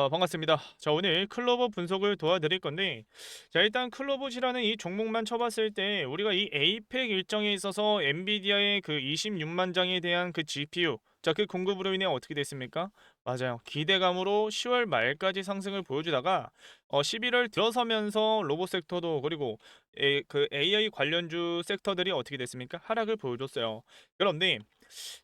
자, 반갑습니다. 자, 오늘 클로버 분석을 도와드릴 건데, 자, 일단 클로버시라는 이 종목만 쳐봤을 때, 우리가 이 에이펙 일정에 있어서 엔비디아의 그 26만 장에 대한 그 GPU, 자, 그 공급으로 인해 어떻게 됐습니까? 맞아요. 기대감으로 10월 말까지 상승을 보여주다가, 11월 들어서면서 로봇 섹터도, 그리고 그 AI 관련주 섹터들이 어떻게 됐습니까? 하락을 보여줬어요. 그런데,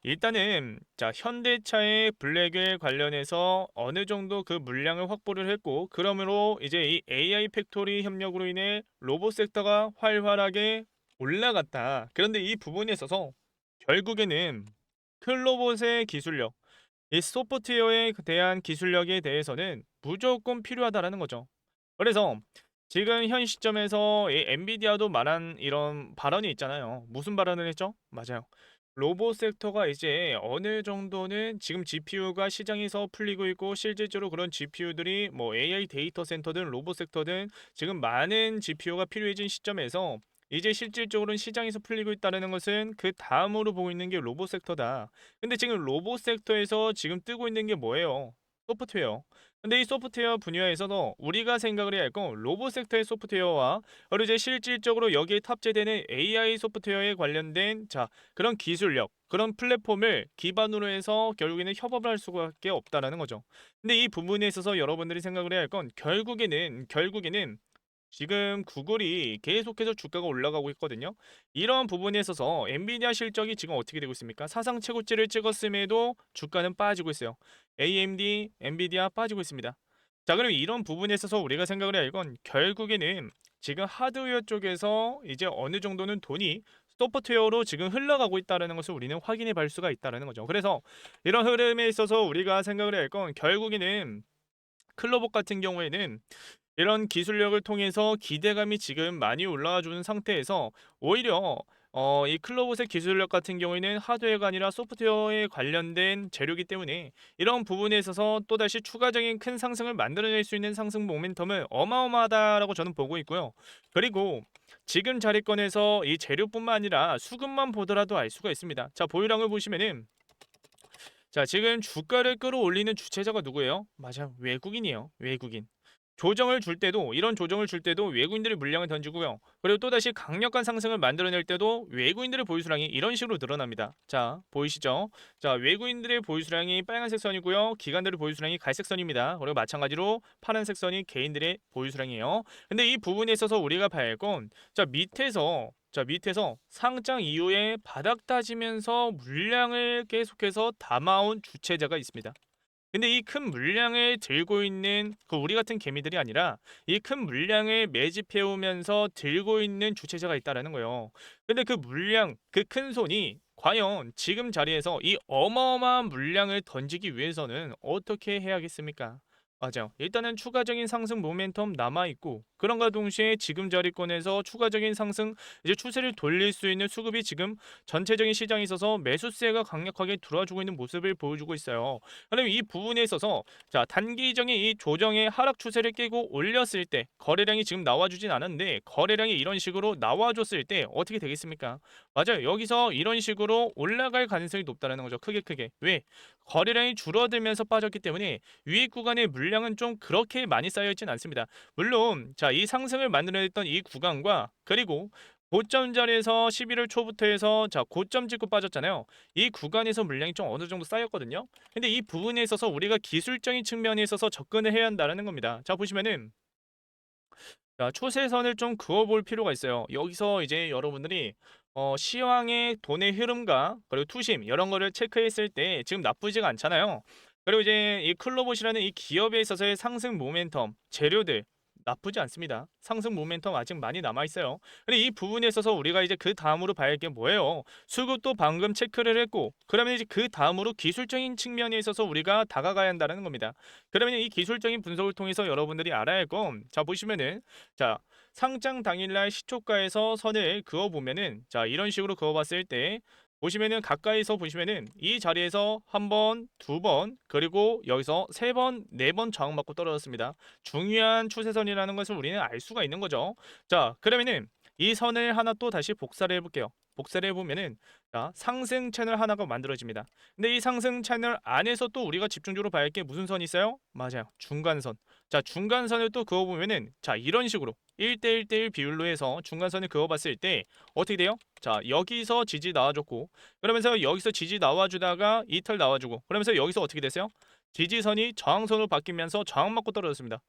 일단은 자 현대차의 블랙웰 관련해서 어느 정도 그 물량을 확보를 했고, 그러므로 이제 이 AI 팩토리 협력으로 인해 로봇 섹터가 활발하게 올라갔다. 그런데 이 부분에 있어서 결국에는 클로봇의 기술력, 이 소프트웨어에 대한 기술력에 대해서는 무조건 필요하다라는 거죠. 그래서 지금 현 시점에서 이 엔비디아도 말한 이런 발언이 있잖아요. 무슨 발언을 했죠? 맞아요. 로봇 섹터가 이제 어느 정도는 지금 GPU가 시장에서 풀리고 있고, 실질적으로 그런 GPU들이 뭐 AI 데이터 센터든 로봇 섹터든 지금 많은 GPU가 필요해진 시점에서 이제 실질적으로는 시장에서 풀리고 있다는 것은 그 다음으로 보고 있는 게 로봇 섹터다. 근데 지금 로봇 섹터에서 지금 뜨고 있는 게 뭐예요? 소프트웨어. 근데 이 소프트웨어 분야에서도 우리가 생각을 해야 할 건 로봇 섹터의 소프트웨어와, 그리고 이제 실질적으로 여기에 탑재되는 AI 소프트웨어에 관련된 그런 기술력, 그런 플랫폼을 기반으로 해서 결국에는 협업을 할 수밖에 없다라는 거죠. 근데 이 부분에 있어서 여러분들이 생각을 해야 할 건 결국에는 지금 구글이 계속해서 주가가 올라가고 있거든요. 이런 부분에 있어서 엔비디아 실적이 지금 어떻게 되고 있습니까? 사상 최고치를 찍었음에도 주가는 빠지고 있어요. AMD, 엔비디아 빠지고 있습니다. 자, 그럼 이런 부분에 있어서 우리가 생각을 해야 할 건 결국에는 지금 하드웨어 쪽에서 이제 어느 정도는 돈이 소프트웨어로 지금 흘러가고 있다는 것을 우리는 확인해 볼 수가 있다는 거죠. 그래서 이런 흐름에 있어서 우리가 생각을 해야 할 건 결국에는 클로버 같은 경우에는 이런 기술력을 통해서 기대감이 지금 많이 올라와 주는 상태에서, 오히려 이 클로봇의 기술력 같은 경우에는 하드웨어가 아니라 소프트웨어에 관련된 재료이기 때문에 이런 부분에 있어서 또다시 추가적인 큰 상승을 만들어낼 수 있는 상승 모멘텀은 어마어마하다라고 저는 보고 있고요. 그리고 지금 자리권에서 이 재료뿐만 아니라 수급만 보더라도 알 수가 있습니다. 자, 보유량을 보시면은, 자, 지금 주가를 끌어올리는 주체자가 누구예요? 맞아요. 외국인이에요. 외국인. 조정을 줄 때도, 이런 조정을 줄 때도 외국인들이 물량을 던지고요. 그리고 또다시 강력한 상승을 만들어낼 때도 외국인들의 보유수량이 이런 식으로 늘어납니다. 자, 보이시죠? 자, 외국인들의 보유수량이 빨간색 선이고요. 기관들의 보유수량이 갈색 선입니다. 그리고 마찬가지로 파란색 선이 개인들의 보유수량이에요. 근데 이 부분에 있어서 우리가 봐야 할 건, 밑에서 상장 이후에 바닥 다지면서 물량을 계속해서 담아온 주체자가 있습니다. 근데 이 큰 물량을 들고 있는 그 우리 같은 개미들이 아니라 이 큰 물량을 매집해 오면서 들고 있는 주체자가 있다라는 거예요. 근데 그 물량, 그 큰 손이 과연 지금 자리에서 이 어마어마한 물량을 던지기 위해서는 어떻게 해야겠습니까? 맞아요. 일단은 추가적인 상승 모멘텀 남아있고, 그런가 동시에 지금 자리권에서 추가적인 상승, 이제 추세를 돌릴 수 있는 수급이 지금 전체적인 시장에 있어서 매수세가 강력하게 들어와주고 있는 모습을 보여주고 있어요. 그럼 이 부분에 있어서 단기적인 이 조정의 하락 추세를 깨고 올렸을 때, 거래량이 지금 나와주진 않았는데 거래량이 이런 식으로 나와줬을 때 어떻게 되겠습니까? 맞아요. 여기서 이런 식으로 올라갈 가능성이 높다는 거죠. 크게. 왜? 거래량이 줄어들면서 빠졌기 때문에 위에 구간의 물량은 좀 그렇게 많이 쌓여있진 않습니다. 물론 이 상승을 만들어냈던 이 구간과, 그리고 고점 자리에서 11월 초부터 해서 고점 찍고 빠졌잖아요. 이 구간에서 물량이 좀 어느 정도 쌓였거든요. 근데 이 부분에 있어서 우리가 기술적인 측면에 있어서 접근을 해야 한다는 겁니다. 자, 보시면은, 자, 추세선을 좀 그어볼 필요가 있어요. 여기서 이제 여러분들이 시황의 돈의 흐름과 그리고 투심 이런 거를 체크했을 때 지금 나쁘지가 않잖아요. 그리고 이제 이 클로봇이라는 이 기업에 있어서의 상승 모멘텀, 재료들 나쁘지 않습니다. 상승 모멘텀 아직 많이 남아 있어요. 근데 이 부분에 있어서 우리가 이제 그 다음으로 봐야 할 게 뭐예요? 수급도 방금 체크를 했고, 그러면 이제 그 다음으로 기술적인 측면에 있어서 우리가 다가가야 한다는 겁니다. 그러면 이 기술적인 분석을 통해서 여러분들이 알아야 할 건, 자, 보시면은, 자, 상장 당일날 시초가에서 선을 그어 보면은, 자, 이런 식으로 그어 봤을 때 보시면은, 가까이서 보시면은 이 자리에서 한 번, 두 번, 그리고 여기서 세 번, 네 번 저항받고 떨어졌습니다. 중요한 추세선이라는 것을 우리는 알 수가 있는 거죠. 자, 그러면은 이 선을 하나 또 다시 복사를 해볼게요. 복사를 해보면은 자, 상승 채널 하나가 만들어집니다. 근데 이 상승 채널 안에서 또 우리가 집중적으로 봐야 할 게 무슨 선이 있어요? 맞아요. 중간선. 자, 중간선을 또 그어보면은 자, 이런 식으로 1대 1대1 비율로 해서 중간선을 그어봤을 때 어떻게 돼요? 자, 여기서 지지 나와줬고 그러면서 여기서 지지 나와주다가 이탈 나와주고 그러면서 여기서 어떻게 됐어요? 지지선이 저항선으로 바뀌면서 저항 맞고 떨어졌습니다.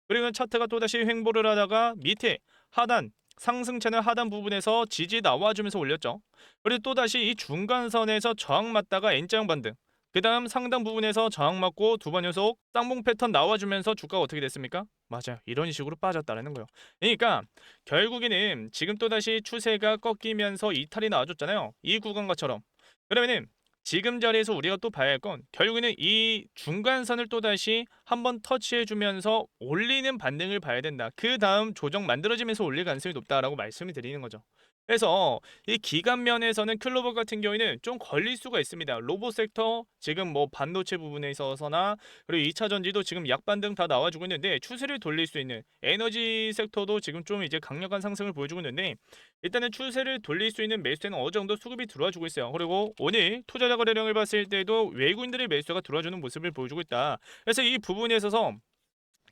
그리고 차트가 또다시 횡보를 하다가 밑에 하단 상승 채널 하단 부분에서 지지 나와주면서 올렸죠. 그리고 또다시 이 중간선에서 저항 맞다가 N자형 반등. 그 다음 상단 부분에서 저항 맞고 두 번 연속 쌍봉 패턴 나와주면서 주가가 어떻게 됐습니까? 맞아요. 이런 식으로 빠졌다는 거예요. 그러니까 결국에는 지금 또다시 추세가 꺾이면서 이탈이 나와줬잖아요. 이 구간과처럼. 그러면은 지금 자리에서 우리가 또 봐야 할 건 결국에는 이 중간선을 또다시 한번 터치해주면서 올리는 반등을 봐야 된다. 그 다음 조정 만들어지면서 올릴 가능성이 높다라고 말씀을 드리는 거죠. 그래서 이 기간 면에서는 클로버 같은 경우에는 좀 걸릴 수가 있습니다. 로봇 섹터 지금 뭐 반도체 부분에 있어서나 그리고 2차 전지도 지금 약반등 다 나와주고 있는데 추세를 돌릴 수 있는 에너지 섹터도 지금 좀 이제 강력한 상승을 보여주고 있는데 일단은 추세를 돌릴 수 있는 매수세는 어느 정도 수급이 들어와주고 있어요. 그리고 오늘 투자자 거래량을 봤을 때도 외국인들의 매수가 들어와주는 모습을 보여주고 있다. 그래서 이 부분에 있어서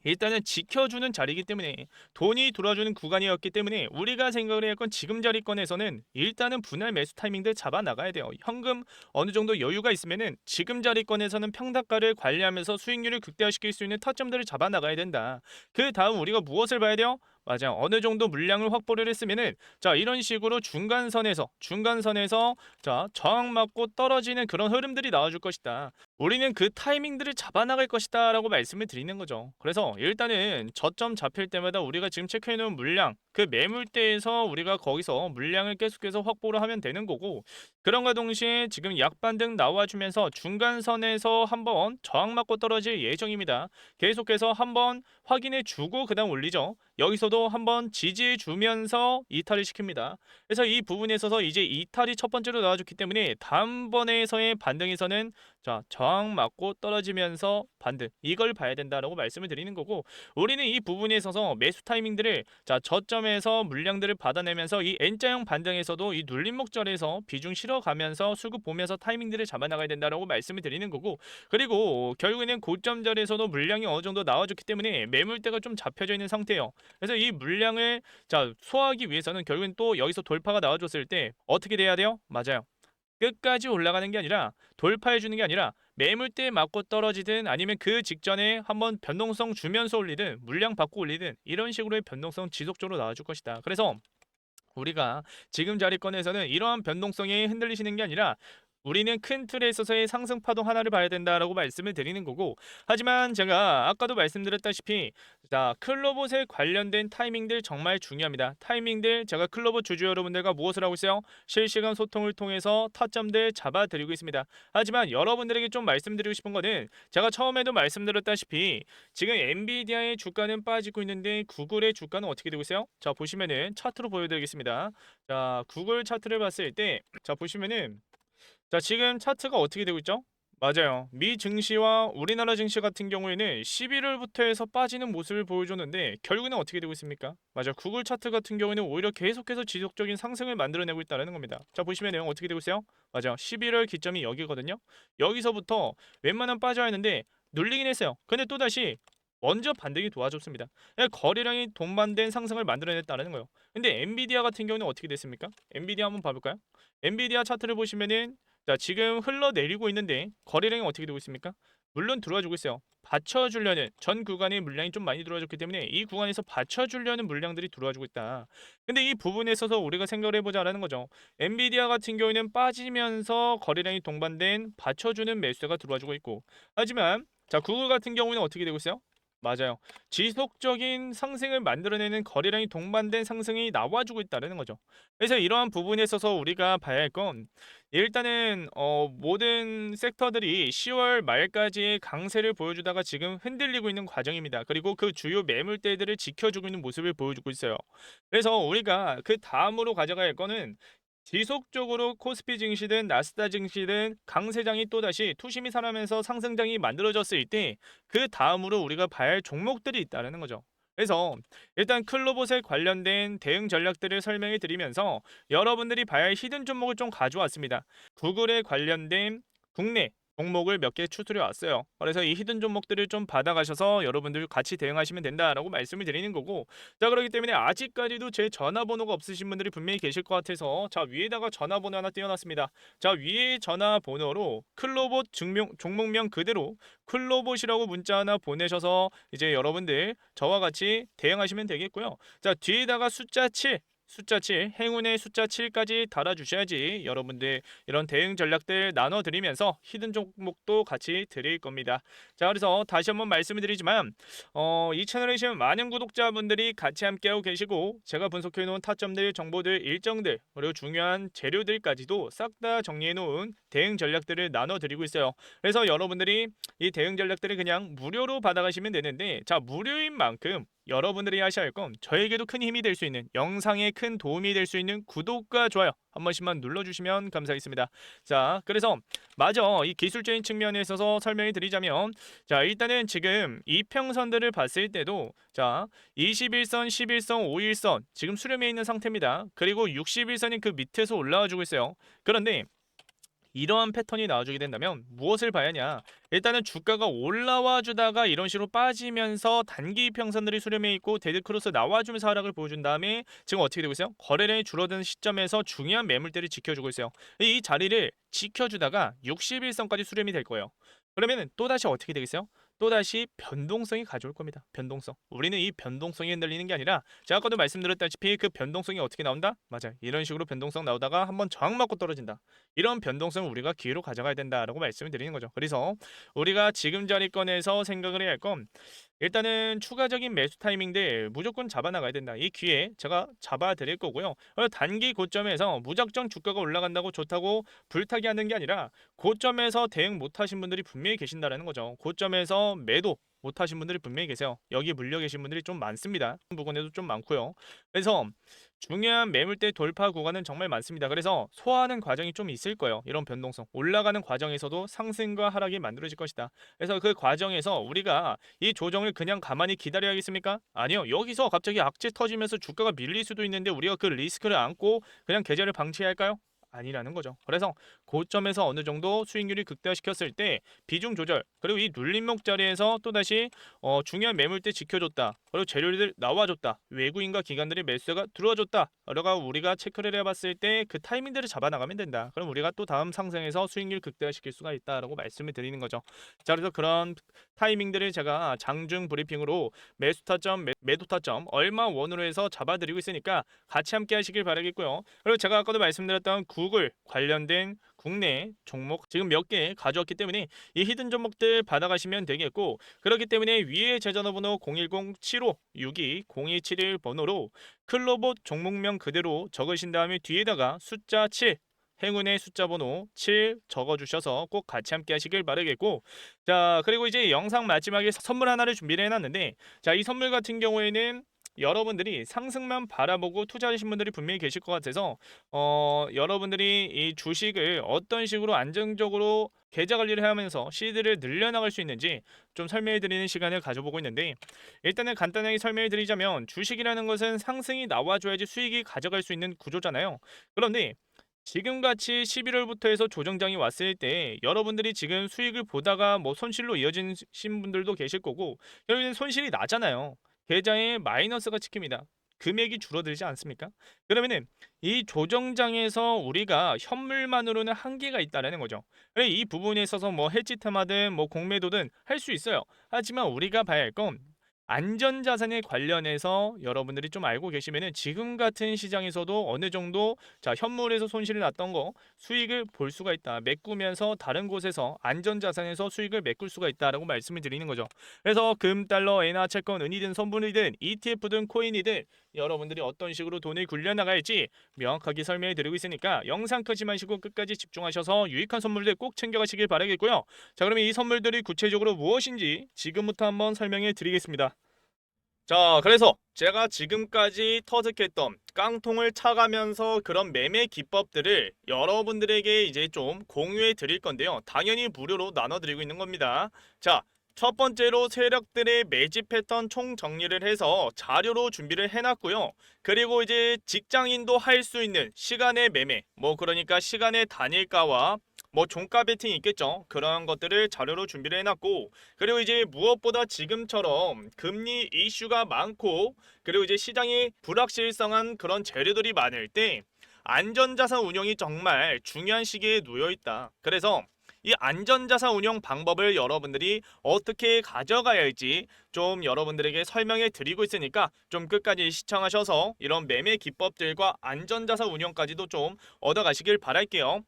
일단은 지켜주는 자리이기 때문에 돈이 들어와주는 구간이었기 때문에 우리가 생각을 해야 할 건 지금 자리권에서는 일단은 분할 매수 타이밍들 잡아 나가야 돼요. 현금 어느 정도 여유가 있으면은 지금 자리권에서는 평단가를 관리하면서 수익률을 극대화시킬 수 있는 타점들을 잡아 나가야 된다. 그 다음 우리가 무엇을 봐야 돼요? 맞아요. 어느 정도 물량을 확보를 했으면은 자 이런 식으로 중간선에서 자 저항 맞고 떨어지는 그런 흐름들이 나와줄 것이다. 우리는 그 타이밍들을 잡아나갈 것이다 라고 말씀을 드리는 거죠. 그래서 일단은 저점 잡힐 때마다 우리가 지금 체크해놓은 물량 그 매물대에서 우리가 거기서 물량을 계속해서 확보를 하면 되는 거고 그런가 동시에 지금 약반등 나와주면서 중간선에서 한번 저항 맞고 떨어질 예정입니다. 계속해서 한번 확인해 주고 그 다음 올리죠. 여기서도 한번 지지해 주면서 이탈을 시킵니다. 그래서 이 부분에 있어서 이제 이탈이 첫 번째로 나와줬기 때문에 다음번에서의 반등에서는 자 저항 맞고 떨어지면서 반등 이걸 봐야 된다라고 말씀을 드리는 거고 우리는 이 부분에 있어서 매수 타이밍들을 자 저점에서 물량들을 받아내면서 이 N자형 반등에서도 이 눌림목 자리에서 비중 실어가면서 수급 보면서 타이밍들을 잡아나가야 된다라고 말씀을 드리는 거고 그리고 결국에는 고점 자리에서도 물량이 어느 정도 나와줬기 때문에 매물대가 좀 잡혀져 있는 상태예요. 그래서 이 물량을 자 소화하기 위해서는 결국엔 또 여기서 돌파가 나와줬을 때 어떻게 돼야 돼요? 맞아요. 끝까지 올라가는 게 아니라 돌파해 주는 게 아니라 매물대에 맞고 떨어지든 아니면 그 직전에 한번 변동성 주면서 올리든 물량 받고 올리든 이런 식으로의 변동성 지속적으로 나와줄 것이다. 그래서 우리가 지금 자리권에서는 이러한 변동성에 흔들리시는 게 아니라 우리는 큰 틀에 있어서의 상승 파동 하나를 봐야 된다라고 말씀을 드리는 거고 하지만 제가 아까도 말씀드렸다시피 자 클로봇에 관련된 타이밍들 정말 중요합니다. 타이밍들 제가 클로봇 주주 여러분들과 무엇을 하고 있어요? 실시간 소통을 통해서 타점들 잡아드리고 있습니다. 하지만 여러분들에게 좀 말씀드리고 싶은 거는 제가 처음에도 말씀드렸다시피 지금 엔비디아의 주가는 빠지고 있는데 구글의 주가는 어떻게 되고 있어요? 자 보시면은 차트로 보여드리겠습니다. 자 구글 차트를 봤을 때 자 보시면은 자, 지금 차트가 어떻게 되고 있죠? 맞아요. 미 증시와 우리나라 증시 같은 경우에는 11월부터 해서 빠지는 모습을 보여줬는데 결국에는 어떻게 되고 있습니까? 맞아요. 구글 차트 같은 경우에는 오히려 계속해서 지속적인 상승을 만들어내고 있다는 겁니다. 자, 보시면 어떻게 되고 있어요? 맞아요. 11월 기점이 여기거든요. 여기서부터 웬만하면 빠져야 하는데 눌리긴 했어요. 근데 또다시 먼저 반등이 도와줬습니다. 거래량이 동반된 상승을 만들어냈다는 거예요. 근데 엔비디아 같은 경우는 어떻게 됐습니까? 엔비디아 한번 봐볼까요? 엔비디아 차트를 보시면은 자 지금 흘러내리고 있는데 거래량이 어떻게 되고 있습니까? 물론 들어와주고 있어요. 받쳐주려는 전 구간에 물량이 좀 많이 들어와줬기 때문에 이 구간에서 받쳐주려는 물량들이 들어와주고 있다. 근데 이 부분에 있어서 우리가 생각을 해보자라는 거죠. 엔비디아 같은 경우에는 빠지면서 거래량이 동반된 받쳐주는 매수가 들어와주고 있고 하지만 자 구글 같은 경우는 어떻게 되고 있어요? 맞아요. 지속적인 상승을 만들어내는 거래량이 동반된 상승이 나와주고 있다는 거죠. 그래서 이러한 부분에 있어서 우리가 봐야 할 건 일단은 모든 섹터들이 10월 말까지의 강세를 보여주다가 지금 흔들리고 있는 과정입니다. 그리고 그 주요 매물대들을 지켜주고 있는 모습을 보여주고 있어요. 그래서 우리가 그 다음으로 가져가야 할 거는 지속적으로 코스피 증시든 나스닥 증시든 강세장이 또다시 투심이 살아면서 상승장이 만들어졌을 때 그 다음으로 우리가 봐야 할 종목들이 있다는 거죠. 그래서 일단 클로봇에 관련된 대응 전략들을 설명해 드리면서 여러분들이 봐야 할 히든 종목을 좀 가져왔습니다. 구글에 관련된 국내 종목을 몇 개 추출해 왔어요. 그래서 이 히든 종목들을 좀 받아가셔서 여러분들 같이 대응하시면 된다라고 말씀을 드리는 거고, 자 그렇기 때문에 아직까지도 제 전화번호가 없으신 분들이 분명히 계실 것 같아서 자 위에다가 전화번호 하나 띄워놨습니다. 자 위에 전화번호로 클로봇 종목명 그대로 클로봇이라고 문자 하나 보내셔서 이제 여러분들 저와 같이 대응하시면 되겠고요. 자 뒤에다가 숫자 7 행운의 숫자 7까지 달아주셔야지 여러분들 이런 대응 전략들 나눠드리면서 히든 종목도 같이 드릴 겁니다. 자 그래서 다시 한번 말씀을 드리지만 이 채널에 계신 많은 구독자분들이 같이 함께하고 계시고 제가 분석해놓은 타점들 정보들 일정들 그리고 중요한 재료들까지도 싹 다 정리해놓은 대응 전략들을 나눠드리고 있어요. 그래서 여러분들이 이 대응 전략들을 그냥 무료로 받아가시면 되는데 자 무료인 만큼 여러분들이 하셔야 할 건 저에게도 큰 힘이 될 수 있는 영상에 큰 도움이 될 수 있는 구독과 좋아요 한 번씩만 눌러주시면 감사하겠습니다. 자 그래서 맞아 이 기술적인 측면에 있어서 설명해 드리자면 자 일단은 지금 이평선들을 봤을 때도 자 21선 11선 5일선 지금 수렴해 있는 상태입니다. 그리고 61선이 그 밑에서 올라와 주고 있어요. 그런데 이러한 패턴이 나와주게 된다면 무엇을 봐야 하냐, 일단은 주가가 올라와 주다가 이런 식으로 빠지면서 단기 평선들이 수렴해 있고 데드크로스 나와주면서 하락을 보여준 다음에 지금 어떻게 되고 있어요? 거래량이 줄어드는 시점에서 중요한 매물대를 지켜주고 있어요. 이 자리를 지켜주다가 61선까지 수렴이 될 거예요. 그러면 또다시 어떻게 되겠어요? 또다시 변동성이 가져올 겁니다. 변동성. 우리는 이 변동성이 흔들리는 게 아니라 제가 아까도 말씀드렸다시피 그 변동성이 어떻게 나온다? 맞아요. 이런 식으로 변동성 나오다가 한번 저항 맞고 떨어진다. 이런 변동성을 우리가 기회로 가져가야 된다라고 말씀을 드리는 거죠. 그래서 우리가 지금 자리권에서 생각을 해야 할 건 일단은 추가적인 매수 타이밍들 무조건 잡아 나가야 된다. 이 기회 제가 잡아 드릴 거고요. 단기 고점에서 무작정 주가가 올라간다고 좋다고 불타기 하는 게 아니라 고점에서 대응 못 하신 분들이 분명히 계신다라는 거죠. 고점에서 매도 못 하신 분들이 분명히 계세요. 여기 물려 계신 분들이 좀 많습니다. 부분에도 좀 많고요. 그래서 중요한 매물대 돌파 구간은 정말 많습니다. 그래서 소화하는 과정이 좀 있을 거예요. 이런 변동성. 올라가는 과정에서도 상승과 하락이 만들어질 것이다. 그래서 그 과정에서 우리가 이 조정을 그냥 가만히 기다려야겠습니까? 아니요. 여기서 갑자기 악재 터지면서 주가가 밀릴 수도 있는데 우리가 그 리스크를 안고 그냥 계좌를 방치할까요? 아니라는 거죠. 그래서 고점에서 어느 정도 수익률이 극대화시켰을 때 비중 조절 그리고 이 눌림목 자리에서 또다시 중요한 매물대 지켜줬다. 그리고 재료들 나와줬다. 외국인과 기관들의 매수가 들어와줬다. 그러가 우리가 체크를 해봤을 때 그 타이밍들을 잡아나가면 된다. 그럼 우리가 또 다음 상승에서 수익률 극대화시킬 수가 있다라고 말씀을 드리는 거죠. 자 그래서 그런 타이밍들을 제가 장중 브리핑으로 매수 타점, 매도 타점 얼마 원으로 해서 잡아드리고 있으니까 같이 함께 하시길 바라겠고요. 그리고 제가 아까도 말씀드렸던 구글 관련된 국내 종목 지금 몇 개 가져왔기 때문에 이 히든 종목들 받아가시면 되겠고, 그렇기 때문에 위에 제 전화번호 010-7562-0271 번호로 클로봇 종목명 그대로 적으신 다음에 뒤에다가 숫자 7 행운의 숫자 번호 7 적어주셔서 꼭 같이 함께 하시길 바라겠고, 자 그리고 이제 영상 마지막에 선물 하나를 준비를 해놨는데 자 이 선물 같은 경우에는 여러분들이 상승만 바라보고 투자하신 분들이 분명히 계실 것 같아서 여러분들이 이 주식을 어떤 식으로 안정적으로 계좌 관리를 하면서 시드를 늘려나갈 수 있는지 좀 설명해 드리는 시간을 가져보고 있는데, 일단은 간단하게 설명해 드리자면 주식이라는 것은 상승이 나와줘야지 수익이 가져갈 수 있는 구조잖아요. 그런데 지금같이 11월부터 해서 조정장이 왔을 때 여러분들이 지금 수익을 보다가 뭐 손실로 이어진 분들도 계실 거고 결국엔 손실이 나잖아요. 계좌에 마이너스가 찍힙니다. 금액이 줄어들지 않습니까? 그러면은 이 조정장에서 우리가 현물만으로는 한계가 있다라는 거죠. 그래, 이 부분에 있어서 뭐 해지템하든 뭐 공매도든 할 수 있어요. 하지만 우리가 봐야 할 건 안전자산에 관련해서 여러분들이 좀 알고 계시면은 지금 같은 시장에서도 어느 정도 자 현물에서 손실이 났던 거 수익을 볼 수가 있다. 메꾸면서 다른 곳에서 안전자산에서 수익을 메꿀 수가 있다라고 말씀을 드리는 거죠. 그래서 금, 달러, 엔화, 채권, 은이든 선분이든 ETF든 코인이든 여러분들이 어떤 식으로 돈을 굴려나갈지 명확하게 설명해 드리고 있으니까 영상 끄지 마시고 끝까지 집중하셔서 유익한 선물들 꼭 챙겨가시길 바라겠고요. 자 그러면 이 선물들이 구체적으로 무엇인지 지금부터 한번 설명해 드리겠습니다. 자, 그래서 제가 지금까지 터득했던 깡통을 차가면서 그런 매매 기법들을 여러분들에게 이제 좀 공유해 드릴 건데요. 당연히 무료로 나눠 드리고 있는 겁니다. 자, 첫 번째로 세력들의 매집 패턴 총 정리를 해서 자료로 준비를 해놨고요. 그리고 이제 직장인도 할 수 있는 시간의 매매, 뭐 그러니까 시간의 단일가와 뭐 종가 베팅 있겠죠. 그런 것들을 자료로 준비를 해놨고, 그리고 이제 무엇보다 지금처럼 금리 이슈가 많고, 그리고 이제 시장이 불확실성한 그런 재료들이 많을 때 안전자산 운용이 정말 중요한 시기에 놓여 있다. 그래서 이 안전자산 운용 방법을 여러분들이 어떻게 가져가야 할지 좀 여러분들에게 설명해 드리고 있으니까 좀 끝까지 시청하셔서 이런 매매 기법들과 안전자산 운용까지도 좀 얻어가시길 바랄게요.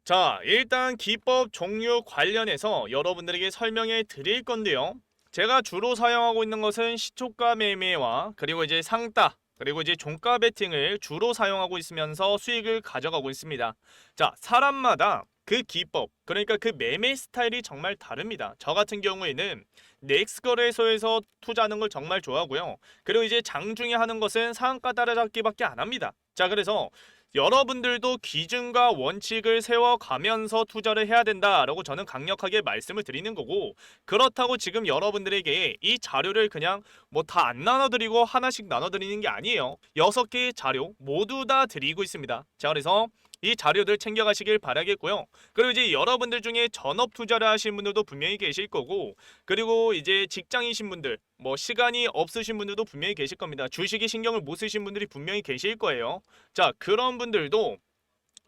자, 일단 기법 종류 관련해서 여러분들에게 설명해 드릴 건데요. 제가 주로 사용하고 있는 것은 시초가 매매와 그리고 이제 상따, 그리고 이제 종가 베팅을 주로 사용하고 있으면서 수익을 가져가고 있습니다. 자, 사람마다 그 기법, 그러니까 그 매매 스타일이 정말 다릅니다. 저 같은 경우에는 넥스 거래소에서 투자하는 걸 정말 좋아하고요. 그리고 이제 장중에 하는 것은 상한가 따라잡기밖에 안 합니다. 자, 그래서 여러분들도 기준과 원칙을 세워가면서 투자를 해야 된다라고 저는 강력하게 말씀을 드리는 거고, 그렇다고 지금 여러분들에게 이 자료를 그냥 뭐 다 안 나눠드리고 하나씩 나눠드리는 게 아니에요. 6개의 자료 모두 다 드리고 있습니다. 자, 그래서 이 자료들 챙겨가시길 바라겠고요. 그리고 이제 여러분들 중에 전업 투자를 하시는 분들도 분명히 계실 거고, 그리고 이제 직장이신 분들, 뭐 시간이 없으신 분들도 분명히 계실 겁니다. 주식에 신경을 못 쓰신 분들이 분명히 계실 거예요. 자, 그런 분들도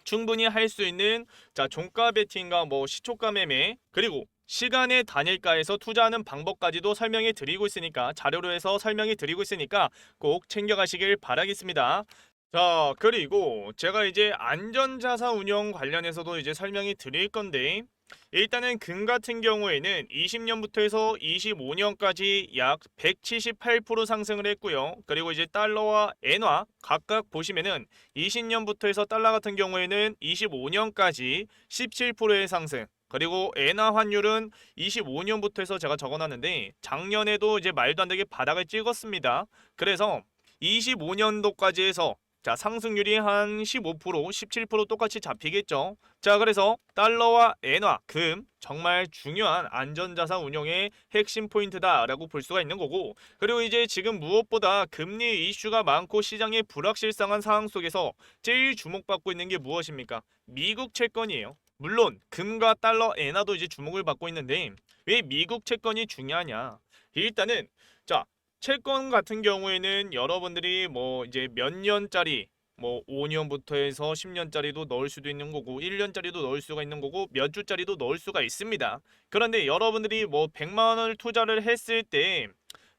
충분히 할 수 있는, 자, 종가 베팅과 뭐 시초가 매매, 그리고 시간의 단일가에서 투자하는 방법까지도 설명해 드리고 있으니까, 자료로 해서 설명해 드리고 있으니까 꼭 챙겨가시길 바라겠습니다. 자, 그리고 제가 이제 안전자산 운용 관련해서도 이제 설명이 드릴 건데, 일단은 금 같은 경우에는 20년부터 해서 25년까지 약 178% 상승을 했고요. 그리고 이제 달러와 엔화 각각 보시면은 20년부터 해서 달러 같은 경우에는 25년까지 17%의 상승, 그리고 엔화 환율은 25년부터 해서 제가 적어놨는데 작년에도 이제 말도 안 되게 바닥을 찍었습니다. 그래서 25년도까지 해서, 자, 상승률이 한 15%, 17% 똑같이 잡히겠죠. 자, 그래서 달러와 엔화, 금 정말 중요한 안전자산 운용의 핵심 포인트다라고 볼 수가 있는 거고, 그리고 이제 지금 무엇보다 금리 이슈가 많고 시장의 불확실성한 상황 속에서 제일 주목받고 있는 게 무엇입니까? 미국 채권이에요. 물론 금과 달러, 엔화도 이제 주목을 받고 있는데 왜 미국 채권이 중요하냐? 일단은, 자, 채권 같은 경우에는 여러분들이 뭐 이제 몇 년짜리, 뭐 5년부터 해서 10년짜리도 넣을 수도 있는 거고 1년짜리도 넣을 수가 있는 거고 몇 주짜리도 넣을 수가 있습니다. 그런데 여러분들이 뭐 100만 원을 투자를 했을 때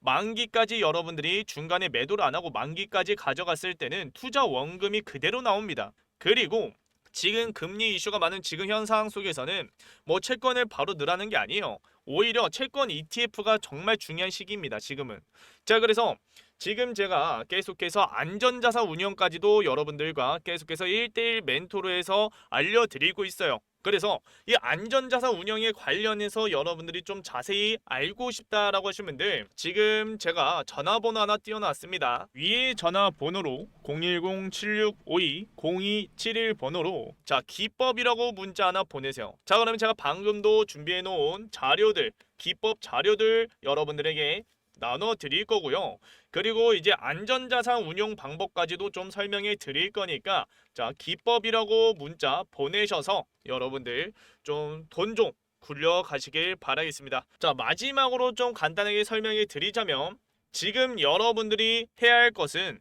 만기까지 여러분들이 중간에 매도를 안 하고 만기까지 가져갔을 때는 투자 원금이 그대로 나옵니다. 그리고 지금 금리 이슈가 많은 지금 현 상황 속에서는 뭐 채권을 바로 넣으라는 게 아니에요. 오히려 채권 ETF가 정말 중요한 시기입니다. 지금은. 자, 그래서 지금 제가 계속해서 안전자산 운영까지도 여러분들과 계속해서 1대1 멘토로 해서 알려드리고 있어요. 그래서 이 안전자산 운영에 관련해서 여러분들이 좀 자세히 알고 싶다라고 하시는 분들, 지금 제가 전화번호 하나 띄워놨습니다. 위에 전화번호로 010-7652-0271 번호로, 자, 기법이라고 문자 하나 보내세요. 자, 그러면 제가 방금도 준비해놓은 자료들, 기법 자료들 여러분들에게 나눠 드릴 거고요. 그리고 이제 안전자산 운용 방법까지도 좀 설명해 드릴 거니까, 자, 기법이라고 문자 보내셔서 여러분들 좀 돈 좀 굴려 가시길 바라겠습니다. 자, 마지막으로 좀 간단하게 설명해 드리자면, 지금 여러분들이 해야 할 것은,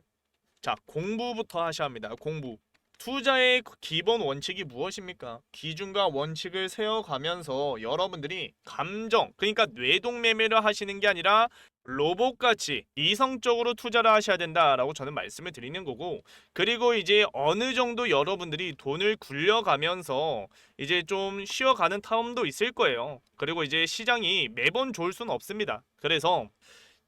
자, 공부부터 하셔야 합니다. 공부. 투자의 기본 원칙이 무엇입니까? 기준과 원칙을 세워가면서 여러분들이 감정, 그러니까 뇌동매매를 하시는 게 아니라 로봇같이 이성적으로 투자를 하셔야 된다라고 저는 말씀을 드리는 거고, 그리고 이제 어느 정도 여러분들이 돈을 굴려가면서 이제 좀 쉬어가는 타임도 있을 거예요. 그리고 이제 시장이 매번 좋을 수는 없습니다. 그래서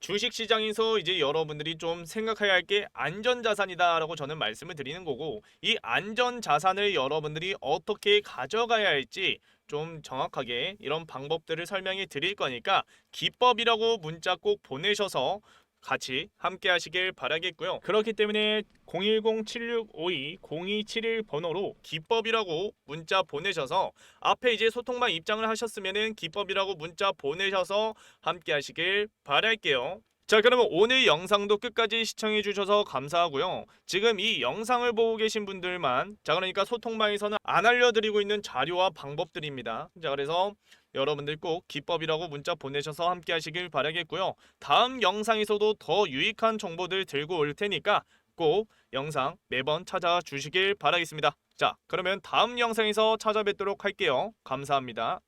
주식시장에서 이제 여러분들이 좀 생각해야 할 게 안전자산이다라고 저는 말씀을 드리는 거고, 이 안전자산을 여러분들이 어떻게 가져가야 할지 좀 정확하게 이런 방법들을 설명해 드릴 거니까 기법이라고 문자 꼭 보내셔서 같이 함께 하시길 바라겠고요. 그렇기 때문에 010-7652-0271 번호로 기법이라고 문자 보내셔서 앞에 이제 소통방 입장을 하셨으면은 기법이라고 문자 보내셔서 함께 하시길 바랄게요. 자, 그러면 오늘 영상도 끝까지 시청해 주셔서 감사하고요. 지금 이 영상을 보고 계신 분들만, 자, 그러니까 소통방에서는 안 알려드리고 있는 자료와 방법들입니다. 자, 그래서 여러분들 꼭 기법이라고 문자 보내셔서 함께 하시길 바라겠고요. 다음 영상에서도 더 유익한 정보들 들고 올 테니까 꼭 영상 매번 찾아와 주시길 바라겠습니다. 자, 그러면 다음 영상에서 찾아뵙도록 할게요. 감사합니다.